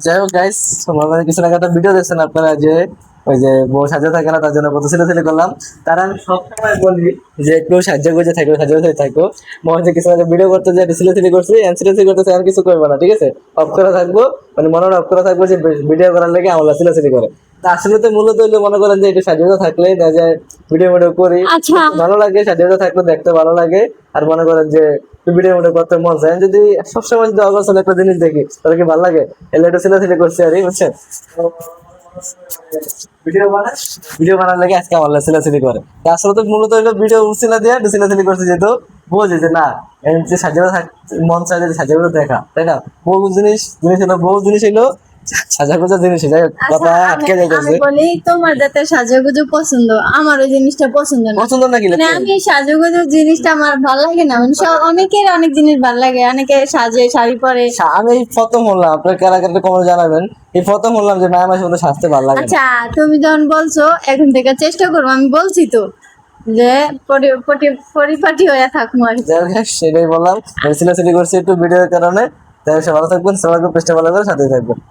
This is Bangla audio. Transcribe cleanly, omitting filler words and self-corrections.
যাই হোক গাইস, মানে কিছু আগে একটা ভিডিও দেখছেন আপনারা যে ওই যে বউ সাজা থাকে না, তার জন্য কত ছেলে করলাম। তার আমি সবসময় বলি যে একটু সাহায্য গুজে থাকো, সাহায্য গুজে থাকো। মনে হচ্ছে কিছু আগে ভিডিও করতে যে ছেলে করছি, ছেলে করতেছে, আর কিছু করবো না, ঠিক আছে? অফ করে থাকবো, মানে মনে অফ করে থাকবো যে ভিডিও করার লেগে আমরা ছেলে করে। তা আসলে তো মূলত হইলে মনে করেন যে একটু সাহায্য থাকলে দেখা যায় ভিডিও করি, আচ্ছা ভালো লাগে, সাহায্য থাকলে দেখতে ভালো লাগে। আর মনে করেন যে ভিডিও করতে মন চায়। আমি যদি সবসময় যদি অগোছালো একটা জিনিস দেখি তাহলে কি ভালো লাগে? এলে একটু ছেলে করছি আর এই, বুঝছেন? ভিডিও বানায়, ভিডিও বানার লাগে আজকে আমার ছেলে করে। তা আসলে তো মূলত হইলো ভিডিও উচিলা দিয়ে ছেলে করছে, যেহেতু বোঝে যে না এর যে সাজানো মন চায় যে সাজাগুলো দেখা, তাই না? বউ জিনিস হলো, বউ জিনিস হলো সাজা গোজা জিনিস। যাই হোক, আচ্ছা, কথা আমি আটকে আমি যাইতেছে। বলি তোমার যাতে সাজুগুজু পছন্দ, আমার ওই জিনিসটা পছন্দ না। পছন্দ না মানে গেলে আমি সাজুগুজু জিনিসটা আমার ভালো লাগে না। মানে অনেকের অনেক জিনিস ভালো লাগে, অনেকে সাজে শাড়ি পরে। আমি এই প্রথম হলাম, আপনার কারাগারটা কমে জানাবেন। এই প্রথম হলাম যে মায়া মাসে মধ্যে সাজতে ভালো লাগে না। আচ্ছা, তুমি যখন বলছো এখন থেকে চেষ্টা করবো, আমি বলছি তো যে পরিপাটি হয়ে থাকবো আর কি। যাই হোক, সেটাই বললাম। ছেলে করছি একটু ভিডিওর কারণে। তাই সে ভালো থাকবেন, সবাইকে পেস্টে ভালো করে সাথে থাকবেন।